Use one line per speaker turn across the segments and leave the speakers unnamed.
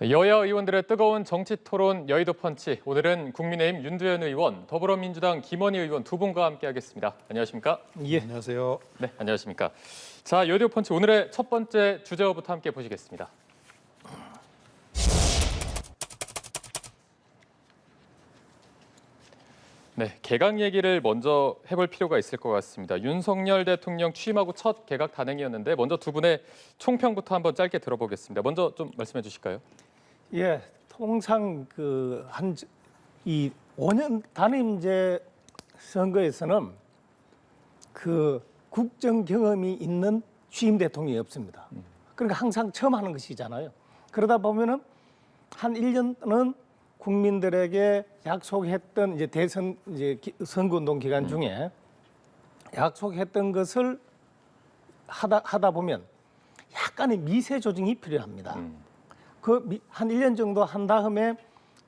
여야 의원들의 뜨거운 정치 토론 여의도 펀치. 오늘은 국민의힘 윤두현 의원, 더불어민주당 김원희 의원 두 분과 함께하겠습니다. 안녕하십니까?
예, 안녕하세요.
네, 안녕하십니까? 자, 여의도 펀치 오늘의 첫 번째 주제어부터 함께 보시겠습니다. 네, 개각 얘기를 먼저 해볼 필요가 있을 것 같습니다. 윤석열 대통령 취임하고 첫 개각 단행이었는데 먼저 두 분의 총평부터 한번 짧게 들어보겠습니다. 먼저 좀 말씀해 주실까요?
예, 통상 이 5년 단임제 선거에서는 그 국정 경험이 있는 취임 대통령이 없습니다. 그러니까 항상 처음 하는 것이잖아요. 그러다 보면은 한 1년은 국민들에게 약속했던 이제 대선 선거운동 기간 중에 약속했던 것을 하다 보면 약간의 미세 조정이 필요합니다. 한 1년 정도 한 다음에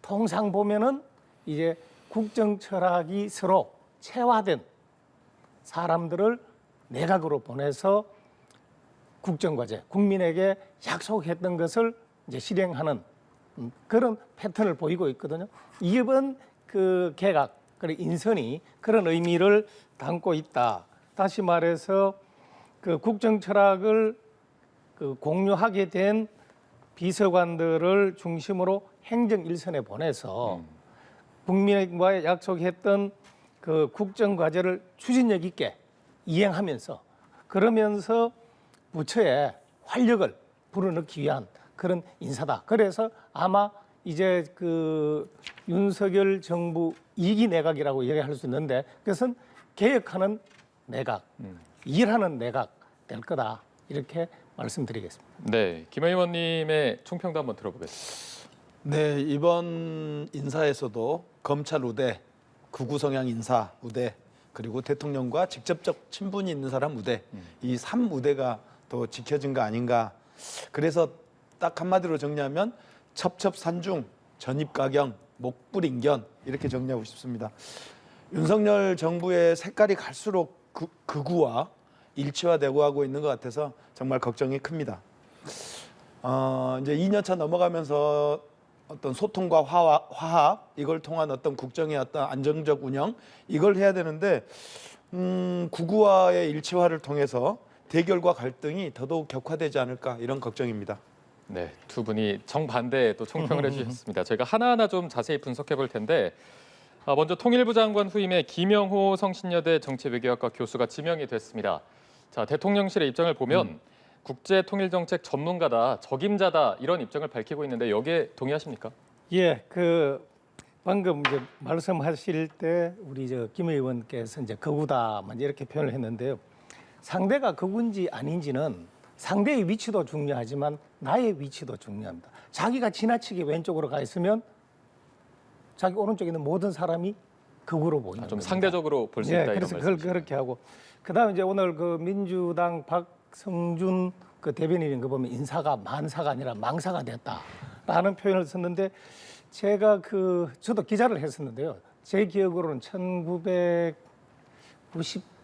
통상 보면은 이제 국정 철학이 서로 체화된 사람들을 내각으로 보내서 국정과제, 국민에게 약속했던 것을 이제 실행하는 그런 패턴을 보이고 있거든요. 이번 그 개각, 그리고 인선이 그런 의미를 담고 있다. 다시 말해서 그 국정 철학을 공유하게 된 비서관들을 중심으로 행정 일선에 보내서 국민과 약속했던 그 국정 과제를 추진력 있게 이행하면서 그러면서 부처에 활력을 불어넣기 위한 그런 인사다. 그래서 아마 이제 그 윤석열 정부 2기 내각이라고 얘기할 수 있는데 그것은 개혁하는 내각, 일하는 내각 될 거다. 이렇게 말씀드리겠습니다.
네, 김 의원님의 총평도 한번 들어보겠습니다.
네, 이번 인사에서도 검찰 우대, 극우 성향 인사 우대, 그리고 대통령과 직접적 친분이 있는 사람 우대, 이 3우대가 더 지켜진 거 아닌가. 그래서 딱 한마디로 정리하면 첩첩산중, 전입가경, 목불인견 이렇게 정리하고 싶습니다. 윤석열 정부의 색깔이 갈수록 극우와 일치화되고 하고 있는 것 같아서 정말 걱정이 큽니다. 이제 2년차 넘어가면서 어떤 소통과 화합 이걸 통한 어떤 국정의 어떤 안정적 운영 이걸 해야 되는데 극우와의 일치화를 통해서 대결과 갈등이 더더욱 격화되지 않을까 이런 걱정입니다.
네, 두 분이 정반대의 또 총평을 해주셨습니다. 저희가 하나하나 좀 자세히 분석해 볼 텐데 먼저 통일부 장관 후임에 김영호 성신여대 정치외교학과 교수가 지명이 됐습니다. 자, 대통령실의 입장을 보면 국제통일정책 전문가다, 적임자다 이런 입장을 밝히고 있는데 여기에 동의하십니까?
예, 방금 이제 말씀하실 때 우리 김 의원께서 이제 극우다만 이렇게 표현을 했는데요. 상대가 극우인지 아닌지는 상대의 위치도 중요하지만 나의 위치도 중요합니다. 자기가 지나치게 왼쪽으로 가 있으면 자기 오른쪽에 있는 모든 사람이 극우로 보이는
좀
겁니다.
상대적으로 볼 수 있다 이런
그래서
말씀이시죠?
그렇게 하고 그다음에 이제 오늘 그 민주당 박성준 그 대변인인 거 보면 인사가 만사가 아니라 망사가 됐다라는 표현을 썼는데 제가 저도 기자를 했었는데요. 제 기억으로는 1994년인가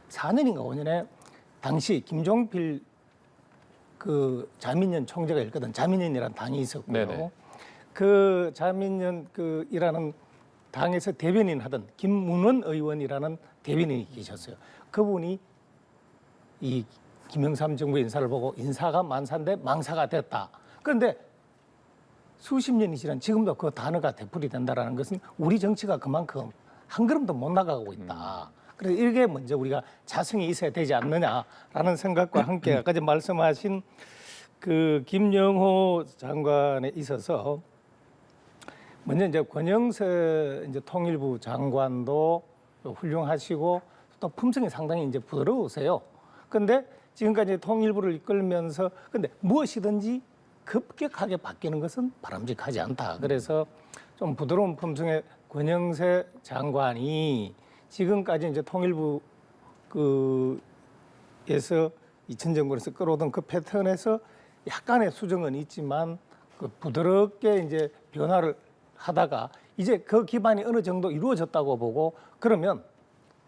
5년에 당시 김종필 그 자민련 총재가 있거든. 자민련이라는 당이 있었고요.
네네.
그 자민련 이라는 당에서 대변인 하던 김문원 의원이라는 대변인이 계셨어요. 그분이 이 김영삼 정부 인사를 보고 인사가 만사인데 망사가 됐다. 그런데 수십 년이 지난 지금도 그 단어가 되풀이된다는 것은 우리 정치가 그만큼 한 걸음도 못 나가고 있다. 그래서 이게 먼저 우리가 자성이 있어야 되지 않느냐라는 생각과 함께 아까 말씀하신 그 김영호 장관에 있어서 먼저 이제 권영세 이제 통일부 장관도 훌륭하시고 또 품성이 상당히 이제 부드러우세요. 근데 지금까지 통일부를 이끌면서 근데 무엇이든지 급격하게 바뀌는 것은 바람직하지 않다. 그래서 좀 부드러운 품성의 권영세 장관이 지금까지 이제 통일부 에서 전 정권에서 끌어오던 그 패턴에서 약간의 수정은 있지만 부드럽게 이제 변화를 하다가 이제 그 기반이 어느 정도 이루어졌다고 보고 그러면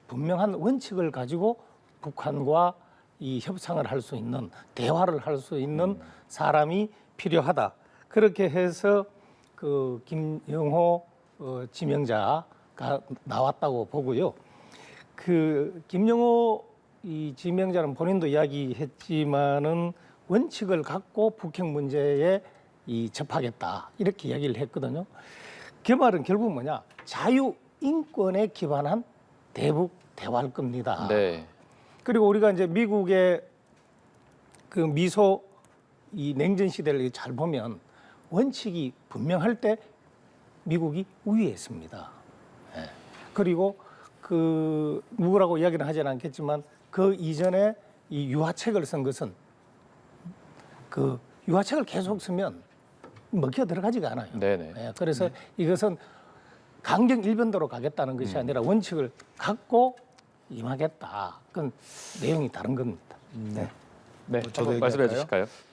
분명한 원칙을 가지고 북한과 이 협상을 할 수 있는 대화를 할 수 있는 사람이 필요하다. 그렇게 해서 그 김영호 지명자가 나왔다고 보고요. 그 김영호 이 지명자는 본인도 이야기했지만은 원칙을 갖고 북핵 문제에 접하겠다 이렇게 이야기를 했거든요. 그 말은 결국 뭐냐, 자유 인권에 기반한 대북 대화일 겁니다.
네.
그리고 우리가 이제 미국의 그 미소 이 냉전 시대를 잘 보면 원칙이 분명할 때 미국이 우위했습니다. 예. 그리고 그 누구라고 이야기는 하지는 않겠지만 그 이전에 이 유화책을 쓴 것은 그 유화책을 계속 쓰면 먹혀 들어가지가 않아요.
네네.
예. 그래서 이것은 강경 일변도로 가겠다는 것이 아니라 원칙을 갖고 임하겠다. 그건 내용이 다른 겁니다.
네.
저도
한번 말씀해
얘기할까요?
주실까요?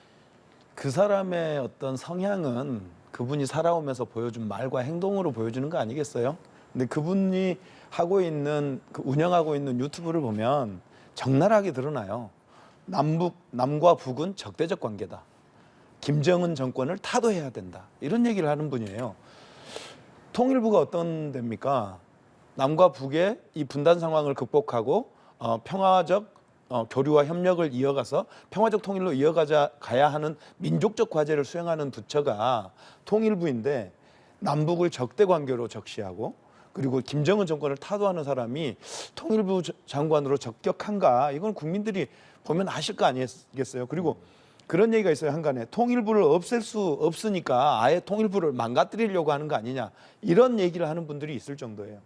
그 사람의 어떤 성향은 그분이 살아오면서 보여준 말과 행동으로 보여주는 거 아니겠어요? 근데 그분이 하고 있는 운영하고 있는 유튜브를 보면 적나라하게 드러나요. 남과 북은 적대적 관계다. 김정은 정권을 타도해야 된다. 이런 얘기를 하는 분이에요. 통일부가 어떤 데입니까? 남과 북의 이 분단 상황을 극복하고 평화적 교류와 협력을 이어가서 평화적 통일로 가야 하는 민족적 과제를 수행하는 부처가 통일부인데 남북을 적대 관계로 적시하고 그리고 김정은 정권을 타도하는 사람이 통일부 장관으로 적격한가? 이건 국민들이 보면 아실 거 아니겠어요? 그리고 그런 얘기가 있어요. 한간에 통일부를 없앨 수 없으니까 아예 통일부를 망가뜨리려고 하는 거 아니냐, 이런 얘기를 하는 분들이 있을 정도예요.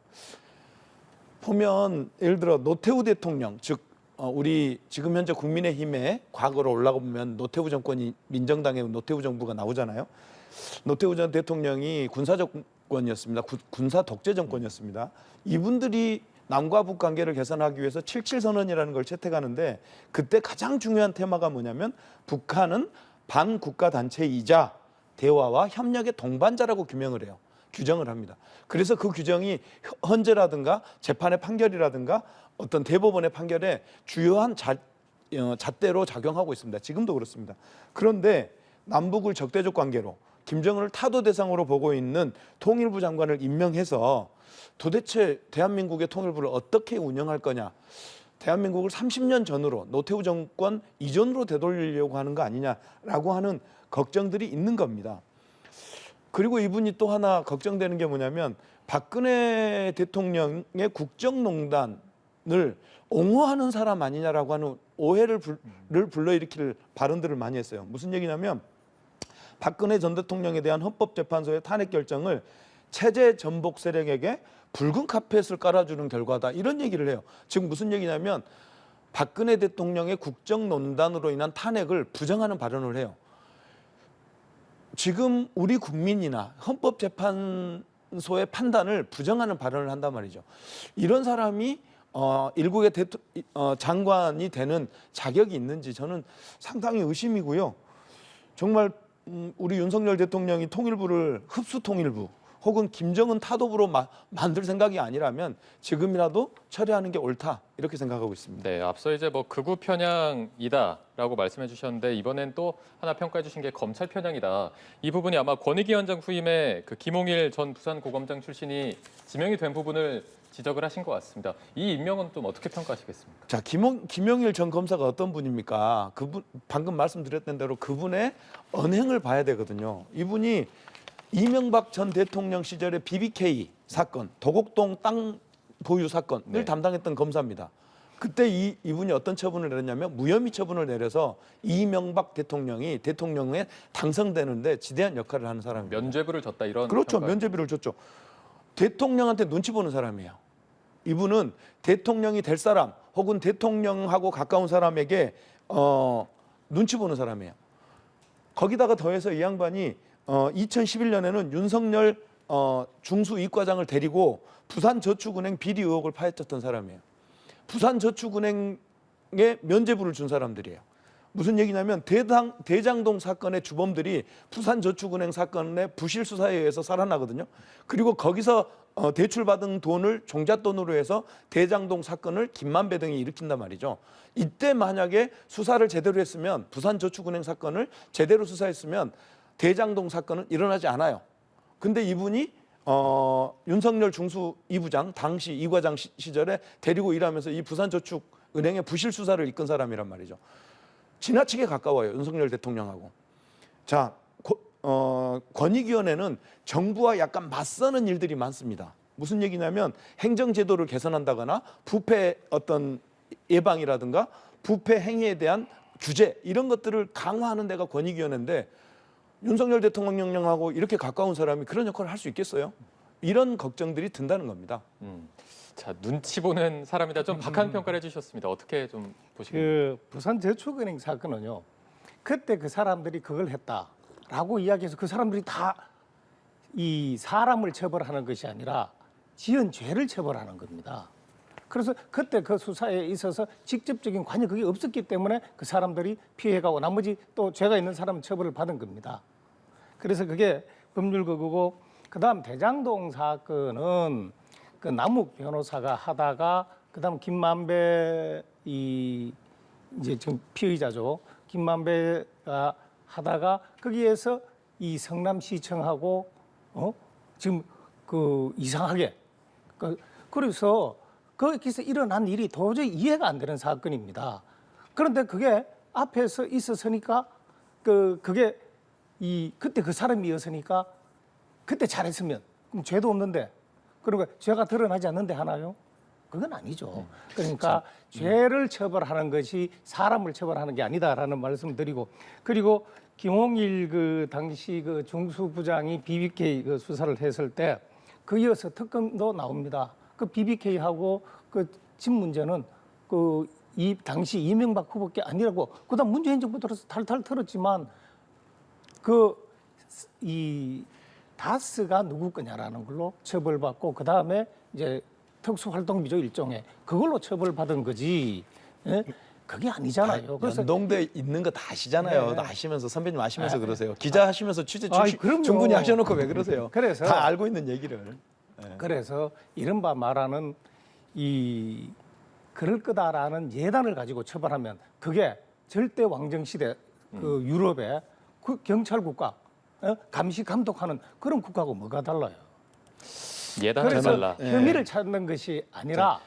보면 예를 들어 노태우 대통령, 즉 우리 지금 현재 국민의힘의 과거로 올라가 보면 노태우 정권이 민정당의 노태우 정부가 나오잖아요. 노태우 전 대통령이 군사 정권이었습니다. 군사 독재 정권이었습니다. 이분들이 남과 북 관계를 개선하기 위해서 77선언이라는 걸 채택하는데 그때 가장 중요한 테마가 뭐냐면 북한은 반국가 단체이자 대화와 협력의 동반자라고 규정을 합니다. 그래서 그 규정이 헌재라든가 재판의 판결이라든가 어떤 대법원의 판결에 주요한 잣대로 작용하고 있습니다. 지금도 그렇습니다. 그런데 남북을 적대적 관계로 김정은을 타도 대상으로 보고 있는 통일부 장관을 임명해서 도대체 대한민국의 통일부를 어떻게 운영할 거냐, 대한민국을 30년 전으로 노태우 정권 이전으로 되돌리려고 하는 거 아니냐라고 하는 걱정들이 있는 겁니다. 그리고 이분이 또 하나 걱정되는 게 뭐냐면 박근혜 대통령의 국정농단을 옹호하는 사람 아니냐라고 하는 오해를 불러일으킬 발언들을 많이 했어요. 무슨 얘기냐면 박근혜 전 대통령에 대한 헌법재판소의 탄핵 결정을 체제 전복 세력에게 붉은 카펫을 깔아주는 결과다, 이런 얘기를 해요. 즉 무슨 얘기냐면 박근혜 대통령의 국정농단으로 인한 탄핵을 부정하는 발언을 해요. 지금 우리 국민이나 헌법재판소의 판단을 부정하는 발언을 한단 말이죠. 이런 사람이 일국의 장관이 되는 자격이 있는지 저는 상당히 의심이고요. 정말 우리 윤석열 대통령이 통일부를 흡수 통일부 혹은 김정은 타도부로 만들 생각이 아니라면 지금이라도 처리하는 게 옳다, 이렇게 생각하고 있습니다.
네, 앞서 이제 뭐 극우 편향이다라고 말씀해 주셨는데 이번엔 또 하나 평가해 주신 게 검찰 편향이다. 이 부분이 아마 권익위원장 후임에 그 김홍일 전 부산고검장 출신이 지명이 된 부분을 지적을 하신 것 같습니다. 이 임명은 좀 어떻게 평가하시겠습니까?
자, 김용일 전 검사가 어떤 분입니까? 그분 방금 말씀드렸던 대로 그분의 언행을 봐야 되거든요. 이분이 이명박 전 대통령 시절의 BBK 사건, 도곡동 땅 보유 사건을
네.
담당했던 검사입니다. 그때 이분이 어떤 처분을 내렸냐면 무혐의 처분을 내려서 이명박 대통령이 대통령에 당선되는데 지대한 역할을 하는 사람입니다.
면죄부를 줬다, 이런.
그렇죠.
평가요.
면죄비를 줬죠. 대통령한테 눈치 보는 사람이에요. 이분은 대통령이 될 사람 혹은 대통령하고 가까운 사람에게 눈치 보는 사람이에요. 거기다가 더해서 이 양반이 2011년에는 윤석열 중수이과장을 데리고 부산저축은행 비리 의혹을 파헤쳤던 사람이에요. 부산저축은행에 면죄부를 준 사람들이에요. 무슨 얘기냐면 대장동 사건의 주범들이 부산저축은행 사건의 부실 수사에 의해서 살아나거든요. 그리고 거기서 대출받은 돈을 종잣돈으로 해서 대장동 사건을 김만배 등이 일으킨단 말이죠. 이때 만약에 수사를 제대로 했으면 부산저축은행 사건을 제대로 수사했으면 대장동 사건은 일어나지 않아요. 근데 이분이 윤석열 중수 2부장 당시 이과장 시절에 데리고 일하면서 이 부산저축은행의 부실 수사를 이끈 사람이란 말이죠. 지나치게 가까워요, 윤석열 대통령하고. 자, 권익위원회는 정부와 약간 맞서는 일들이 많습니다. 무슨 얘기냐면 행정제도를 개선한다거나 부패 어떤 예방이라든가 부패 행위에 대한 규제 이런 것들을 강화하는 데가 권익위원회인데 윤석열 대통령령하고 이렇게 가까운 사람이 그런 역할을 할 수 있겠어요? 이런 걱정들이 든다는 겁니다.
자, 눈치 보는 사람이다. 좀 박한 평가를 해주셨습니다. 어떻게 좀 보시나요?
그 부산저축은행 사건은요. 그때 그 사람들이 그걸 했다라고 이야기해서 그 사람들이 다 이 사람을 처벌하는 것이 아니라 지은 죄를 처벌하는 겁니다. 그래서 그때 그 수사에 있어서 직접적인 관여 그게 없었기 때문에 그 사람들이 피해가고 나머지 또 죄가 있는 사람은 처벌을 받은 겁니다. 그래서 그게 법률거구고 그다음 대장동 사건은 그 남욱 변호사가 하다가 그다음 김만배 이제 지금 피의자죠. 김만배가 하다가 거기에서 이 성남시청하고 지금 그 이상하게 그래서 거기서 일어난 일이 도저히 이해가 안 되는 사건입니다. 그런데 그게 앞에서 있었으니까 그게 그때 그 사람이었으니까 그때 잘했으면 그럼 죄도 없는데 그러니까 죄가 드러나지 않는데 하나요? 그건 아니죠. 그러니까 죄를 처벌하는 것이 사람을 처벌하는 게 아니다라는 말씀을 드리고 그리고 김홍일 그 당시 그 중수부장이 BBK 그 수사를 했을 때 그 이어서 특검도 나옵니다. 그 BBK하고 그 집 문제는 그 이 당시 이명박 후보께 아니라고 그다음 문재인 정부 들어서 탈탈 털었지만 이 다스가 누구 거냐라는 걸로 처벌받고 그 다음에 이제 특수활동비죠 일종의 그걸로 처벌받은 거지. 예? 그게 아니잖아요. 그래서
연동돼 있는 거 다 아시잖아요.
네.
다 아시면서 선배님 아시면서 그러세요. 기자 하시면서 취재
그럼요.
충분히 하셔놓고 왜 그러세요?
그래서
다 알고 있는 얘기를.
그래서 이른바 말하는 그럴 거다라는 예단을 가지고 처벌하면 그게 절대 왕정 시대 그 유럽의 그 경찰 국가 감시 감독하는 그런 국가하고 뭐가 달라요?
예단을
그래서
해달라.
혐의를 찾는 것이 아니라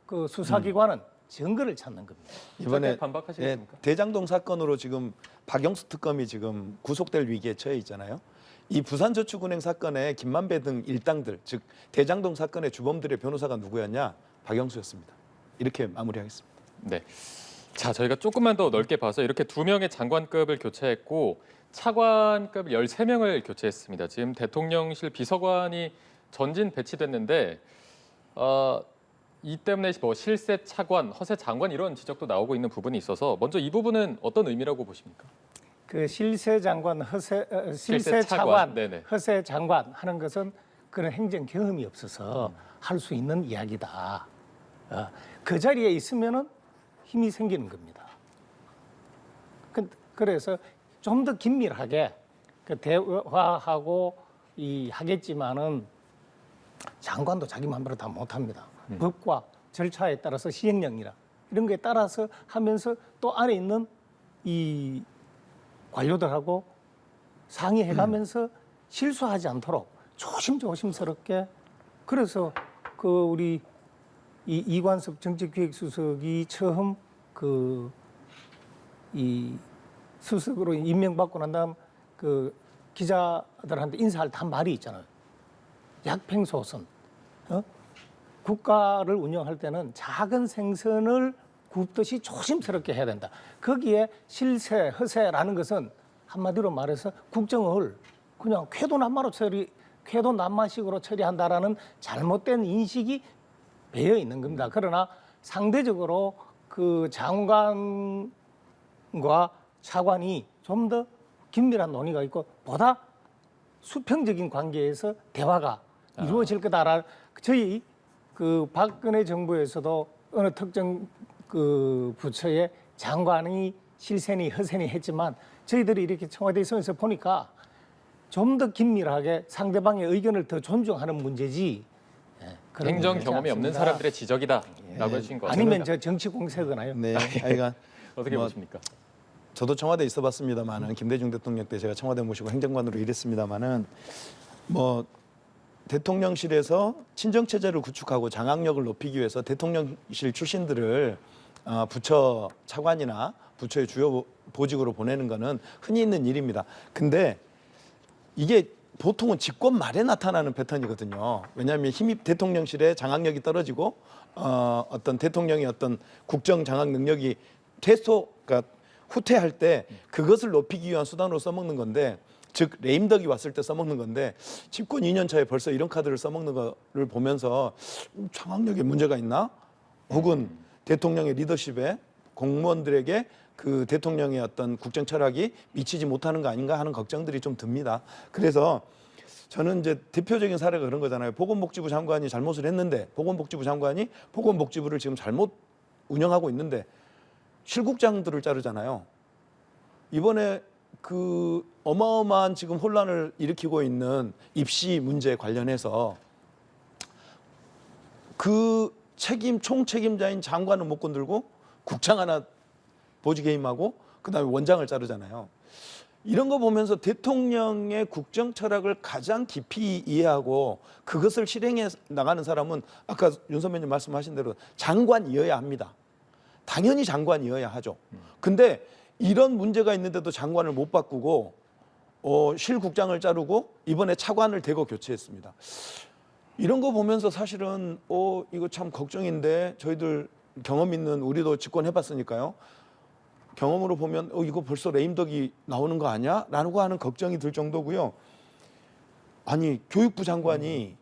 그 수사기관은 증거를 찾는 겁니다.
이번에
반박하시겠습니까?
대장동 사건으로 지금 박영수 특검이 지금 구속될 위기에 처해 있잖아요. 이 부산저축은행 사건의 김만배 등 일당들, 즉 대장동 사건의 주범들의 변호사가 누구였냐? 박영수였습니다. 이렇게 마무리하겠습니다.
네. 자, 저희가 조금만 더 넓게 봐서 이렇게 2명의 장관급을 교체했고 차관급 13명을 교체했습니다. 지금 대통령실 비서관이 전진 배치됐는데 이 때문에 뭐 실세 차관, 허세 장관 이런 지적도 나오고 있는 부분이 있어서 먼저 이 부분은 어떤 의미라고 보십니까?
그 실세 장관, 실세
실세 차관,
차관,
네네.
허세 장관 하는 것은 그런 행정 경험이 없어서 할 수 있는 이야기다. 그 자리에 있으면은 힘이 생기는 겁니다. 그래서 좀 더 긴밀하게 그 대화하고 하겠지만은 장관도 자기 마음대로 다 못합니다. 법과 절차에 따라서 시행령이라 이런 거에 따라서 하면서 또 안에 있는 이 관료들하고 상의해가면서 실수하지 않도록 조심스럽게 그래서 그 우리 이관섭 정책기획수석이 처음 이 수석으로 임명받고 난 다음 그 기자들한테 인사할 때 한 말이 있잖아요. 약팽소선. 국가를 운영할 때는 작은 생선을 굽듯이 조심스럽게 해야 된다. 거기에 실세, 허세라는 것은 한마디로 말해서 국정을 그냥 쾌도난마식으로 처리한다라는 잘못된 인식이 배어 있는 겁니다. 그러나 상대적으로 그 장관과 차관이 좀 더 긴밀한 논의가 있고 보다 수평적인 관계에서 대화가 이루어질 거다라. 저희 그 박근혜 정부에서도 어느 특정 그 부처의 장관이 실세니 허세니 했지만 저희들이 이렇게 청와대에 서서 보니까 좀 더 긴밀하게 상대방의 의견을 더 존중하는 문제지. 그런
행정
문제지
경험이 없는
않습니다.
사람들의 지적이다라고 해주신 거 같아요.
아니면 저 정치 공세거나요.
네, 하여간
어떻게
뭐
보십니까?
저도 청와대에 있어봤습니다만은 김대중 대통령 때 제가 청와대 모시고 행정관으로 일했습니다만은 뭐 대통령실에서 친정 체제를 구축하고 장악력을 높이기 위해서 대통령실 출신들을 부처 차관이나 부처의 주요 보직으로 보내는 거는 흔히 있는 일입니다. 근데 이게 보통은 집권 말에 나타나는 패턴이거든요. 왜냐하면 힘이 대통령실의 장악력이 떨어지고 어떤 대통령의 어떤 국정 장악 능력이 그러니까 후퇴할 때 그것을 높이기 위한 수단으로 써먹는 건데, 즉 레임덕이 왔을 때 써먹는 건데, 집권 2년 차에 벌써 이런 카드를 써먹는 거를 보면서 장악력에 문제가 있나? 혹은 대통령의 리더십에 공무원들에게 그 대통령의 어떤 국정 철학이 미치지 못하는 거 아닌가 하는 걱정들이 좀 듭니다. 그래서 저는 이제 대표적인 사례가 그런 거잖아요. 보건복지부 장관이 잘못을 했는데, 보건복지부 장관이 보건복지부를 지금 잘못 운영하고 있는데 실국장들을 자르잖아요. 이번에 그 어마어마한 지금 혼란을 일으키고 있는 입시 문제 관련해서 그 총책임자인 장관은 못 건들고 국장 하나 보직해임하고 그다음에 원장을 자르잖아요. 이런 거 보면서 대통령의 국정 철학을 가장 깊이 이해하고 그것을 실행해 나가는 사람은 아까 윤 선배님 말씀하신 대로 장관이어야 합니다. 당연히 장관이어야 하죠. 근데 이런 문제가 있는데도 장관을 못 바꾸고 실국장을 자르고 이번에 차관을 대거 교체했습니다. 이런 거 보면서 사실은 이거 참 걱정인데, 저희들 경험 있는 우리도 집권해봤으니까요. 경험으로 보면 이거 벌써 레임덕이 나오는 거 아니야? 라고 하는 걱정이 들 정도고요. 아니, 교육부 장관이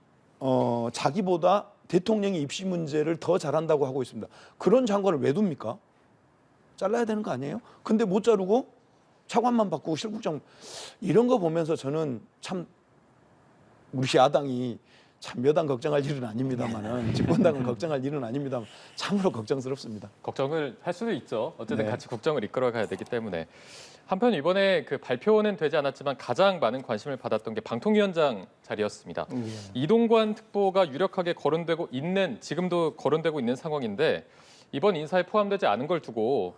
자기보다 대통령이 입시 문제를 더 잘한다고 하고 있습니다. 그런 장관을 왜 둡니까? 잘라야 되는 거 아니에요? 근데 못 자르고 차관만 바꾸고 실국장, 이런 거 보면서 저는 참 우리 야당이 참 여당 걱정할 일은 아닙니다만은 집권당은 걱정할 일은 아닙니다만 참으로 걱정스럽습니다.
걱정을 할 수도 있죠. 어쨌든
네.
같이 국정을 이끌어가야 되기 때문에. 한편 이번에 그 발표는 되지 않았지만 가장 많은 관심을 받았던 게 방통위원장 자리였습니다. 이동관 특보가 유력하게 거론되고 있는, 지금도 거론되고 있는 상황인데, 이번 인사에 포함되지 않은 걸 두고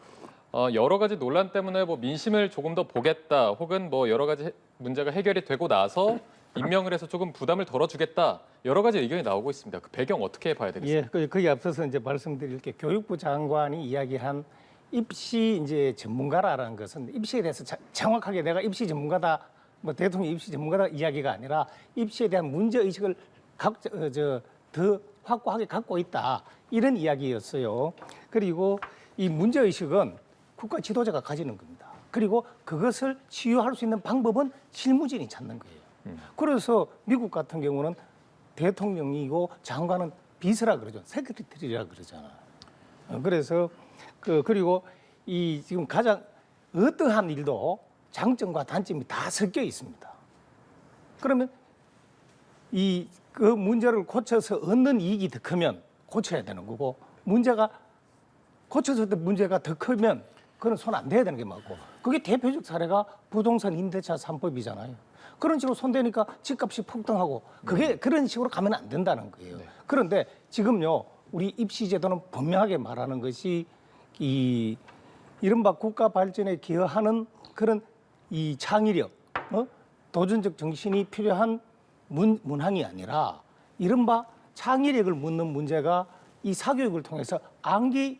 여러 가지 논란 때문에 뭐 민심을 조금 더 보겠다, 혹은 뭐 여러 가지 문제가 해결이 되고 나서 임명을 해서 조금 부담을 덜어주겠다, 여러 가지 의견이 나오고 있습니다. 그 배경 어떻게 봐야 되겠습니까?
예, 거기에 앞서서 이제 말씀드릴 게, 교육부 장관이 이야기한 입시 이제 전문가라는 것은 입시에 대해서 정확하게 내가 입시 전문가다, 뭐 대통령 입시 전문가다 이야기가 아니라 입시에 대한 문제 의식을 더 확고하게 갖고 있다, 이런 이야기였어요. 그리고 이 문제 의식은 국가 지도자가 가지는 겁니다. 그리고 그것을 치유할 수 있는 방법은 실무진이 찾는 거예요. 그래서 미국 같은 경우는 대통령이고 장관은 비서라 그러죠. 세크리터리라 그러잖아. 그래서 그리고 이 지금 가장 어떠한 일도 장점과 단점이 다 섞여 있습니다. 그러면 그 문제를 고쳐서 얻는 이익이 더 크면 고쳐야 되는 거고, 문제가 고쳐서 문제가 더 크면 그건 손 안 대야 되는 게 맞고, 그게 대표적 사례가 부동산 임대차 3법이잖아요. 그런 식으로 손대니까 집값이 폭등하고, 그게 그런 식으로 가면 안 된다는 거예요. 네. 그런데 지금요, 우리 입시제도는 분명하게 말하는 것이 이 이른바 국가 발전에 기여하는 그런 이 창의력, 도전적 정신이 필요한 문항이 아니라 이른바 창의력을 묻는 문제가 이 사교육을 통해서 암기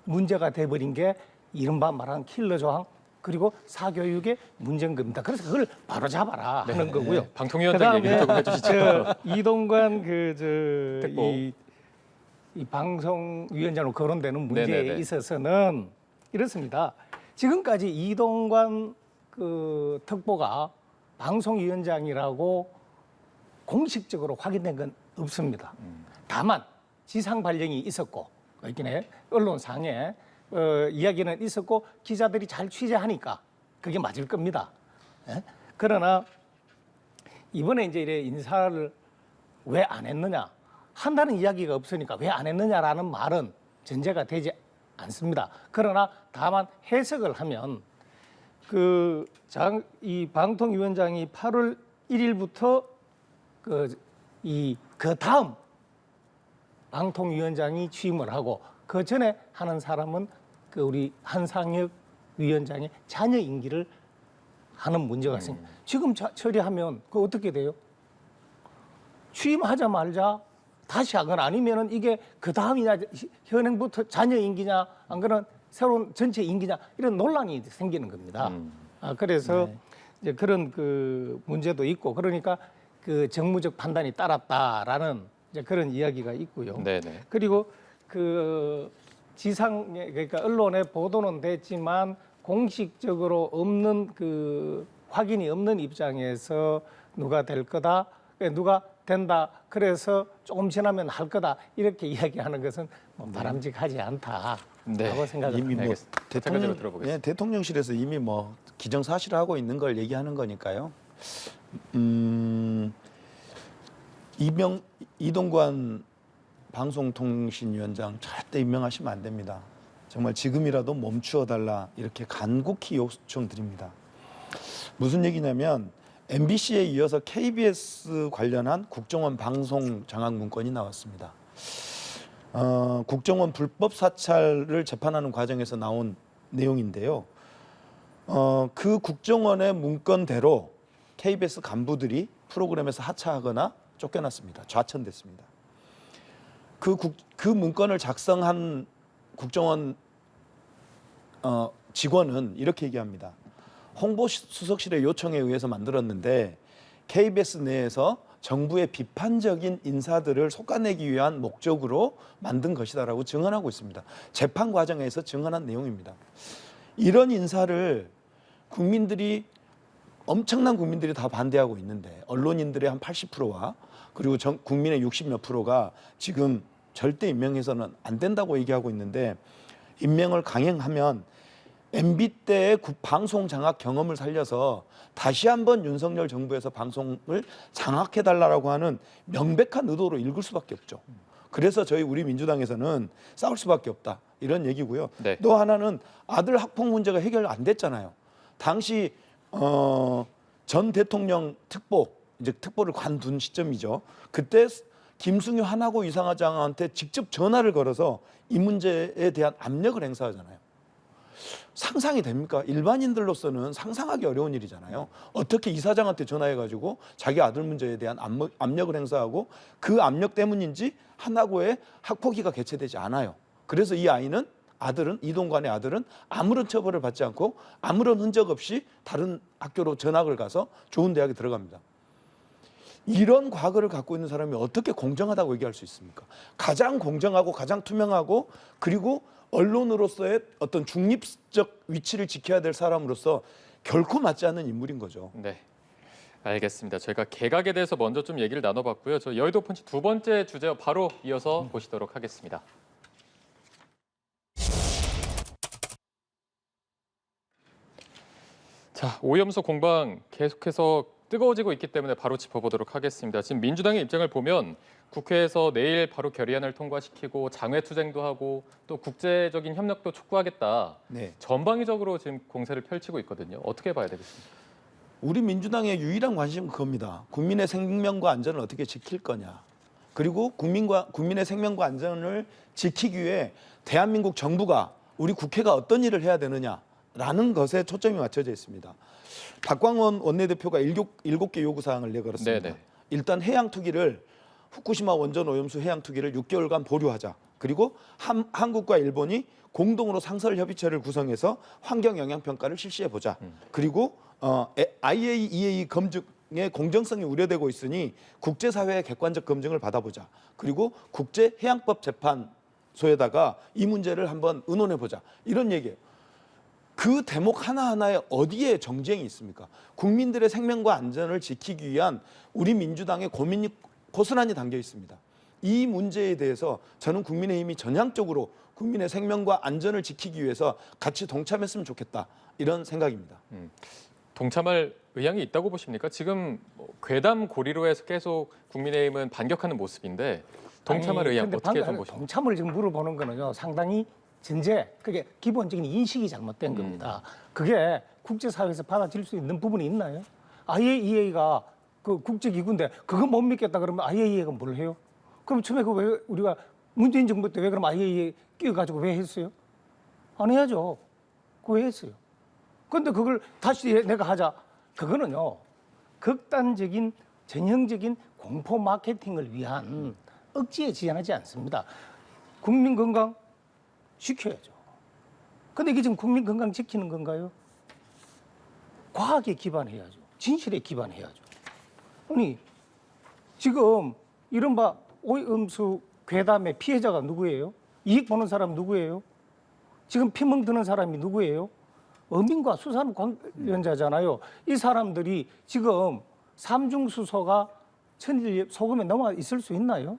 문제가 돼버린 게 이른바 말하는 킬러 조항, 그리고 사교육의 문제인 겁니다. 그래서 그걸 바로 잡아라 하는 거고요.
방통위원장 얘기 조금 해주시죠.
이동관 이 방송위원장으로 거론되는 문제에
네네네.
있어서는 이렇습니다. 지금까지 이동관 그 특보가 방송위원장이라고 공식적으로 확인된 건 없습니다. 다만 지상 발령이 있었고, 이렇게 언론상에 이야기는 있었고, 기자들이 잘 취재하니까 그게 맞을 겁니다. 예? 그러나 이번에 이제 이래 인사를 왜 안 했느냐, 한다는 이야기가 없으니까 왜 안 했느냐라는 말은 전제가 되지 않습니다. 그러나 다만 해석을 하면 이 방통위원장이 8월 1일부터 그 다음 방통위원장이 취임을 하고, 그 전에 하는 사람은 우리 한상혁 위원장의 자녀 임기를 하는 문제가 생깁니다. 지금 처리하면 그 어떻게 돼요? 취임하자마자 다시 하거나 아니면은 이게 그 다음이냐 현행부터 자녀 임기냐 안 그러면 새로운 전체 임기냐 이런 논란이 생기는 겁니다. 그래서 이제 그런 그 문제도 있고 그러니까 그 정무적 판단이 따랐다라는 이제 그런 이야기가 있고요.
네네.
그리고 그 지상에 그러니까 언론에 보도는 됐지만 공식적으로 없는 그 확인이 없는 입장에서 누가 될 거다, 누가 된다. 그래서 조금 지나면 할 거다 이렇게 이야기하는 것은 뭐 바람직하지 않다라고
네.
생각을
이미
합니다.
뭐
마찬가지로 들어보겠습니다.
예, 대통령실에서 이미 뭐 기정사실하고 있는 걸 얘기하는 거니까요. 이동관 방송통신위원장 절대 임명하시면 안 됩니다. 정말 지금이라도 멈추어 달라 이렇게 간곡히 요청드립니다. 무슨 얘기냐면 MBC에 이어서 KBS 관련한 국정원 방송 장악 문건이 나왔습니다. 국정원 불법 사찰을 재판하는 과정에서 나온 내용인데요. 그 국정원의 문건대로 KBS 간부들이 프로그램에서 하차하거나 쫓겨났습니다. 좌천됐습니다. 그 문건을 작성한 국정원 직원은 이렇게 얘기합니다. 홍보수석실의 요청에 의해서 만들었는데 KBS 내에서 정부의 비판적인 인사들을 솎아내기 위한 목적으로 만든 것이다라고 증언하고 있습니다. 재판 과정에서 증언한 내용입니다. 이런 인사를 엄청난 국민들이 다 반대하고 있는데 언론인들의 한 80%와 그리고 국민의 60몇 프로가 지금 절대 임명해서는 안 된다고 얘기하고 있는데 임명을 강행하면 MB 때의 방송 장악 경험을 살려서 다시 한번 윤석열 정부에서 방송을 장악해달라고 하는 명백한 의도로 읽을 수밖에 없죠. 그래서 우리 민주당에서는 싸울 수밖에 없다 이런 얘기고요.
네.
또 하나는 아들 학폭 문제가 해결 안 됐잖아요. 당시 전 대통령 이제 특보를 관둔 시점이죠. 그때 김승효 하나고 이사장한테 직접 전화를 걸어서 이 문제에 대한 압력을 행사하잖아요. 상상이 됩니까? 일반인들로서는 상상하기 어려운 일이잖아요. 어떻게 이사장한테 전화해가지고 자기 아들 문제에 대한 압력을 행사하고 그 압력 때문인지 하나고의 학폭위가 개최되지 않아요. 그래서 이동관의 아들은 아무런 처벌을 받지 않고 아무런 흔적 없이 다른 학교로 전학을 가서 좋은 대학에 들어갑니다. 이런 과거를 갖고 있는 사람이 어떻게 공정하다고 얘기할 수 있습니까? 가장 공정하고 가장 투명하고 그리고 언론으로서의 어떤 중립적 위치를 지켜야 될 사람으로서 결코 맞지 않는 인물인 거죠.
네. 알겠습니다. 저희가 개각에 대해서 먼저 좀 얘기를 나눠봤고요. 저 여의도 펀치 두 번째 주제 바로 이어서 보시도록 하겠습니다. 자, 오염수 공방 계속해서 뜨거워지고 있기 때문에 바로 짚어보도록 하겠습니다. 지금 민주당의 입장을 보면 국회에서 내일 바로 결의안을 통과시키고 장외투쟁도 하고 또 국제적인 협력도 촉구하겠다.
네.
전방위적으로 지금 공세를 펼치고 있거든요. 어떻게 봐야 되겠습니까?
우리 민주당의 유일한 관심은 그겁니다. 국민의 생명과 안전을 어떻게 지킬 거냐. 그리고 국민의 생명과 안전을 지키기 위해 대한민국 정부가 우리 국회가 어떤 일을 해야 되느냐라는 것에 초점이 맞춰져 있습니다. 박광원 원내대표가 7개 요구사항을 내걸었습니다.
네네.
일단 후쿠시마 원전 오염수 해양 투기를 6개월간 보류하자. 그리고 한국과 일본이 공동으로 상설협의체를 구성해서 환경 영향 평가를 실시해 보자. 그리고 IAEA 검증의 공정성이 우려되고 있으니 국제사회의 객관적 검증을 받아보자. 그리고 국제해양법 재판소에다가 이 문제를 한번 의논해 보자. 이런 얘기예요. 그 대목 하나하나에 어디에 정쟁이 있습니까? 국민들의 생명과 안전을 지키기 위한 우리 민주당의 고민이 고스란히 담겨 있습니다. 이 문제에 대해서 저는 국민의힘이 전향적으로 국민의 생명과 안전을 지키기 위해서 같이 동참했으면 좋겠다. 이런 생각입니다.
동참할 의향이 있다고 보십니까? 지금 괴담 고리로 해서 계속 국민의힘은 반격하는 모습인데 동참할 의향 어떻게 좀 보십니까?
동참을 지금 물어보는 거는요. 상당히 그게 기본적인 인식이 잘못된 겁니다. 그게 국제사회에서 받아들일 수 있는 부분이 있나요? IAEA가 그 국제기구인데 그거 못 믿겠다 그러면 IAEA가 뭘 해요? 그럼 처음에 왜 우리가 문재인 정부 때 왜 그럼 IAEA 끼워가지고 왜 했어요? 안 해야죠. 그거 왜 했어요? 근데 그걸 다시 내가 하자. 그거는요. 극단적인 전형적인 공포 마케팅을 위한 억지에 지향하지 않습니다. 국민 건강 지켜야죠. 근데 이게 지금 국민 건강 지키는 건가요? 과학에 기반해야죠. 진실에 기반해야죠. 아니 지금 이른바 오염수 괴담의 피해자가 누구예요? 이익 보는 사람 누구예요? 지금 피멍 드는 사람이 누구예요? 어민과 수산 관련자잖아요. 이 사람들이 지금 삼중수소가 천일 소금에 넘어 있을 수 있나요?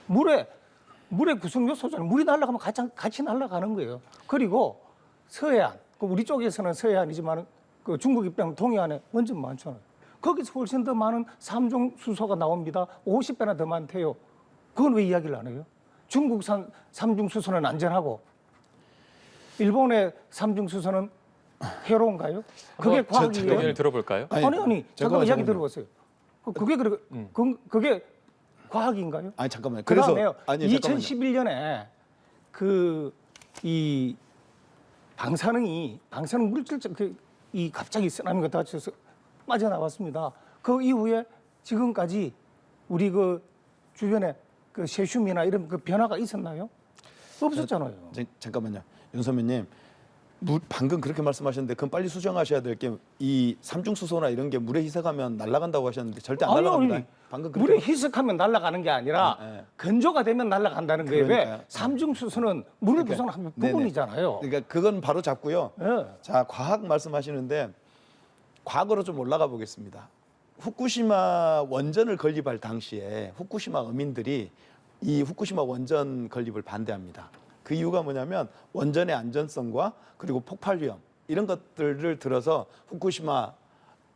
물의 구성 요소잖아요. 물이 날아가면 같이 날아가는 거예요. 그리고 서해안, 우리 쪽에서는 서해안이지만 그 중국 입장 동해안에 원전 많잖아요. 거기서 훨씬 더 많은 삼중수소가 나옵니다. 50배나 더 많대요. 그건 왜 이야기를 안 해요? 중국산 삼중수소는 안전하고 일본의 삼중수소는 해로운가요? 그게 과학이에요?
의견을 들어볼까요?
아니 잠깐만 이야기
잠깐만요.
들어보세요. 그게 그게 과학인가요?
아니 잠깐만요.
그다음에요.
아니 잠깐만요.
2011년에 이 방사능 물질적 이 갑자기 쓰나미가 닥쳐서 빠져나왔습니다. 그 이후에 지금까지 우리 그 주변에 그 세슘이나 이런 그 변화가 있었나요? 없었잖아요.
잠깐만요. 윤 선배님. 방금 그렇게 말씀하셨는데 그건 빨리 수정하셔야 될 게 이 삼중수소나 이런 게 물에 희석하면 날아간다고 하셨는데 절대 안 날아갑니다. 방금 그렇게
물에 희석하면 날아가는 게 아니라 건조가 되면 날아간다는 거예요.
그러니까요.
왜? 삼중수소는 물을 구성하는 부분이잖아요.
그러니까 그건 바로 잡고요.
예.
자, 과학 말씀하시는데 과거로 좀 올라가 보겠습니다. 후쿠시마 원전을 건립할 당시에 후쿠시마 어민들이 이 후쿠시마 원전 건립을 반대합니다. 그 이유가 뭐냐면 원전의 안전성과 그리고 폭발 위험 이런 것들을 들어서 후쿠시마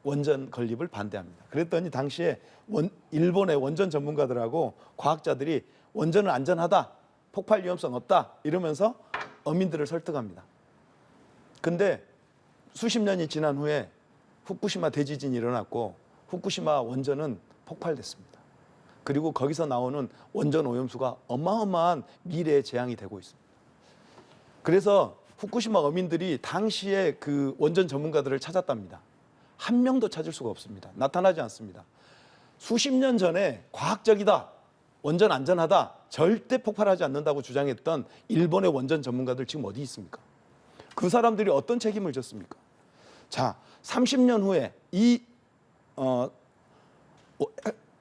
원전 건립을 반대합니다. 그랬더니 당시에 일본의 원전 전문가들하고 과학자들이 원전은 안전하다, 폭발 위험성 없다 이러면서 어민들을 설득합니다. 근데 수십 년이 지난 후에 후쿠시마 대지진이 일어났고 후쿠시마 원전은 폭발됐습니다. 그리고 거기서 나오는 원전 오염수가 어마어마한 미래의 재앙이 되고 있습니다. 그래서 후쿠시마 어민들이 당시에 그 원전 전문가들을 찾았답니다. 한 명도 찾을 수가 없습니다. 나타나지 않습니다. 수십 년 전에 과학적이다, 원전 안전하다, 절대 폭발하지 않는다고 주장했던 일본의 원전 전문가들 지금 어디 있습니까? 그 사람들이 어떤 책임을 졌습니까? 자, 30년 후에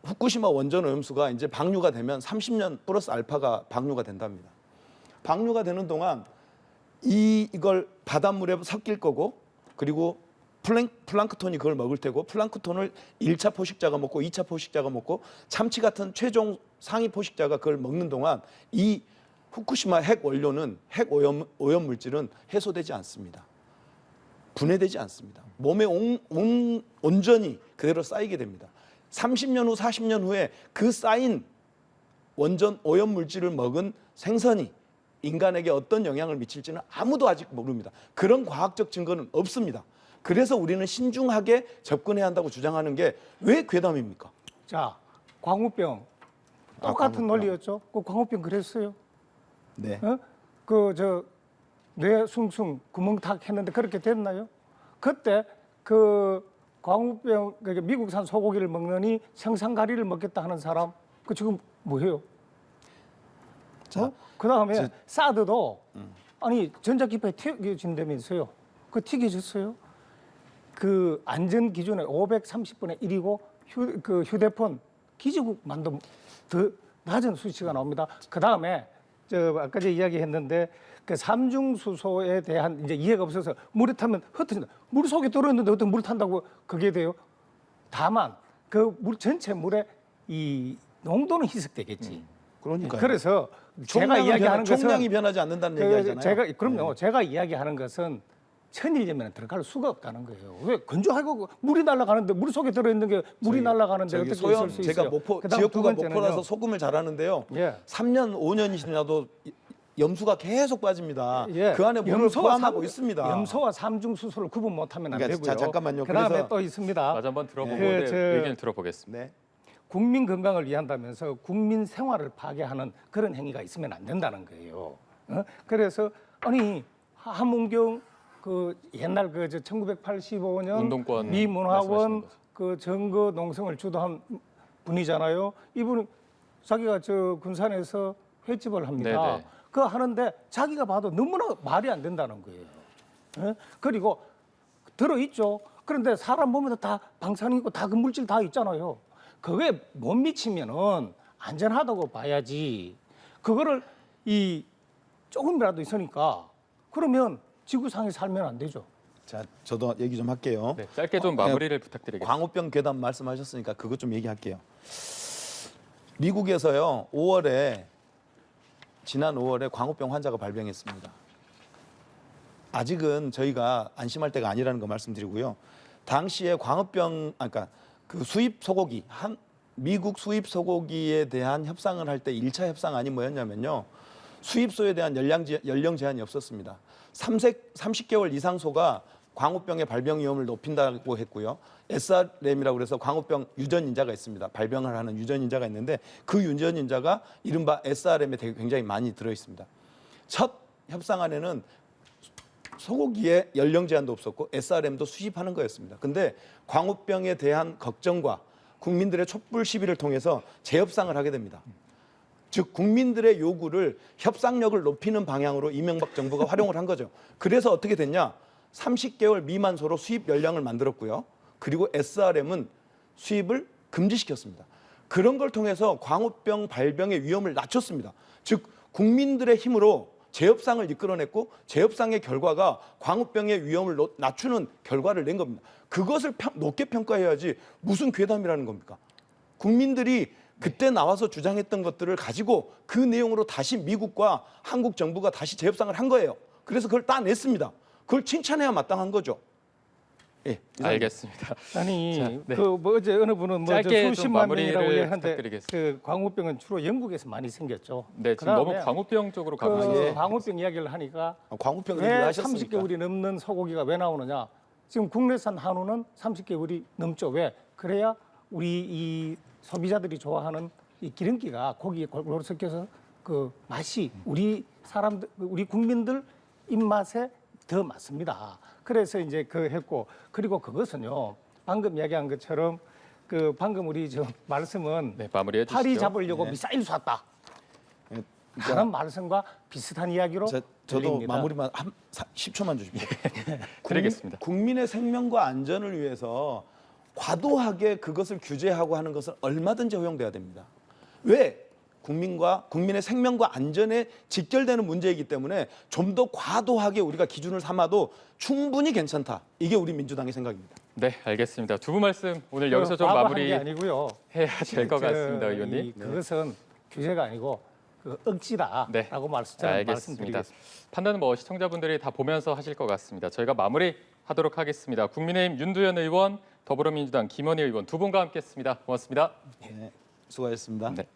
후쿠시마 원전 오염수가 이제 방류가 되면 30년 플러스 알파가 방류가 된답니다. 방류가 되는 동안 이걸 바닷물에 섞일 거고 그리고 플랑크톤이 그걸 먹을 테고 플랑크톤을 1차 포식자가 먹고 2차 포식자가 먹고 참치 같은 최종 상위 포식자가 그걸 먹는 동안 이 후쿠시마 핵 원료는 핵 오염 물질은 해소되지 않습니다. 분해되지 않습니다. 몸에 온전히 그대로 쌓이게 됩니다. 30년 후, 40년 후에 그 쌓인 원전 오염 물질을 먹은 생선이 인간에게 어떤 영향을 미칠지는 아무도 아직 모릅니다. 그런 과학적 증거는 없습니다. 그래서 우리는 신중하게 접근해야 한다고 주장하는 게 왜 괴담입니까?
자, 광우병 똑같은 논리였죠. 그 광우병 그랬어요.
네.
뇌숭숭 구멍탁 했는데 그렇게 됐나요? 그때 그 광우병 그러니까 미국산 소고기를 먹느니 생선가리를 먹겠다 하는 사람 그 지금 뭐해요?
자,
그다음에 사드도 아니 전자기파에 튀겨진다면서요. 그 튀겨졌어요. 그 안전 기준에 530분의 1이고 휴대폰 기지국만도 더 낮은 수치가 나옵니다. 그다음에 아까 제가 이야기했는데 그 삼중수소에 대한 이제 이해가 없어서 물에 타면 흩어진다. 물 속에 들어있는데 어떻게 물을 탄다고 그게 돼요? 다만 그 물 전체 물에 이 농도는 희석되겠지.
그러니까
그래서 제가 이야기하는 것은
총량이 변하지 않는다는 얘기잖아요.
그럼요. 제가 이야기하는 것은 천일염에는 들어갈 수가 없다는 거예요. 왜 건조하고 물이 날아가는데 물 속에 들어있는 게 물이 날아가는데 어떻게 있을 수 있어요?
제가 지역구가 목포라서 소금을 잘하는데요.
예.
3년 5년이 지나도 염수가 계속 빠집니다.
예.
그 안에 물을 포함하고 있습니다.
염소와 삼중수소를 구분 못하면 안
그러니까
되고요.
잠깐만요.
그다음에
그래서
또 있습니다.
마저 한번 들어보고 의견 들어보겠습니다.
네.
국민 건강을 위한다면서 국민 생활을 파괴하는 그런 행위가 있으면 안 된다는 거예요. 그래서 아니 함문경 그 옛날 그 1985년
운동권
미
말씀하시는
문화원
거죠.
그 선거 농성을 주도한 분이잖아요. 이분은 자기가 저 군산에서 횟집을 합니다.
네네.
그거 하는데 자기가 봐도 너무나 말이 안 된다는 거예요. 예? 그리고 들어있죠. 그런데 사람 몸에도 다 방사능 있고 다 그 물질 다 있잖아요. 그거에 못 미치면은 안전하다고 봐야지. 그거를 이 조금이라도 있으니까 그러면 지구상에 살면 안 되죠.
자, 저도 얘기 좀 할게요.
네, 짧게 좀 마무리를 부탁드리겠습니다.
광우병 괴담 말씀하셨으니까 그것 좀 얘기할게요. 미국에서요, 지난 5월에 광우병 환자가 발병했습니다. 아직은 저희가 안심할 때가 아니라는 거 말씀드리고요. 당시에 그러니까 그 수입 소고기, 미국 수입 소고기에 대한 협상을 할 때 1차 협상안이 뭐였냐면요. 수입소에 대한 연령 제한이 없었습니다. 30개월 이상 소가 광우병의 발병 위험을 높인다고 했고요. SRM이라고 그래서 광우병 유전인자가 있습니다. 발병을 하는 유전인자가 있는데 그 유전인자가 이른바 SRM에 굉장히 많이 들어 있습니다. 첫 협상안에는 소고기에 연령 제한도 없었고 SRM도 수집하는 거였습니다. 근데 광우병에 대한 걱정과 국민들의 촛불 시위를 통해서 재협상을 하게 됩니다. 즉 국민들의 요구를 협상력을 높이는 방향으로 이명박 정부가 활용을 한 거죠. 그래서 어떻게 됐냐? 30개월 미만소로 수입 연령을 만들었고요. 그리고 SRM은 수입을 금지시켰습니다. 그런 걸 통해서 광우병 발병의 위험을 낮췄습니다. 즉 국민들의 힘으로 재협상을 이끌어냈고 재협상의 결과가 광우병의 위험을 낮추는 결과를 낸 겁니다. 그것을 높게 평가해야지 무슨 괴담이라는 겁니까? 국민들이 그때 나와서 주장했던 것들을 가지고 그 내용으로 다시 미국과 한국 정부가 다시 재협상을 한 거예요. 그래서 그걸 따냈습니다. 그걸 칭찬해야 마땅한 거죠. 예,
알겠습니다.
아니
자, 네.
그 뭐 어제 어느 분은 뭐
짧게 좀
수십만 명이라고
마무리를
얘기하는데
부탁드리겠습니다.
그 광우병은 주로 영국에서 많이 생겼죠.
네, 지금 너무
그다음에
광우병 쪽으로 가고
그
있어요.
광우병 이야기를 하니까
광우병
왜
얘기하셨으니까.
30개월이 넘는 소고기가 왜 나오느냐? 지금 국내산 한우는 30개월이 넘죠. 왜? 그래야 우리 이 소비자들이 좋아하는 이 기름기가 고기에 골고루 섞여서 그 맛이 우리 사람들, 우리 국민들 입맛에 더 맞습니다. 그래서 이제 그 했고 그리고 그것은요. 방금 이야기한 것처럼 그 방금 우리 저 말씀은
네, 마무리해 주시죠.
파리 잡으려고
네.
미사일 쐈다.
예,
하는 말씀과 비슷한 이야기로
저도
들립니다.
마무리만 10초만 주십시오.
드리겠습니다.
국민의 생명과 안전을 위해서 과도하게 그것을 규제하고 하는 것은 얼마든지 허용돼야 됩니다. 왜? 국민의 생명과 안전에 직결되는 문제이기 때문에 좀 더 과도하게 우리가 기준을 삼아도 충분히 괜찮다. 이게 우리 민주당의 생각입니다.
네, 알겠습니다. 두 분 말씀 오늘 여기서 좀
과거한
마무리
게 아니고요.
해야 될 것
저,
같습니다, 의원님.
그것은 규제가 아니고 그 억지다라고
네, 알겠습니다.
말씀드리겠습니다.
판단은 뭐 시청자분들이 다 보면서 하실 것 같습니다. 저희가 마무리하도록 하겠습니다. 국민의힘 윤두현 의원, 더불어민주당 김원희 의원 두 분과 함께했습니다. 고맙습니다.
네, 수고하셨습니다.
네.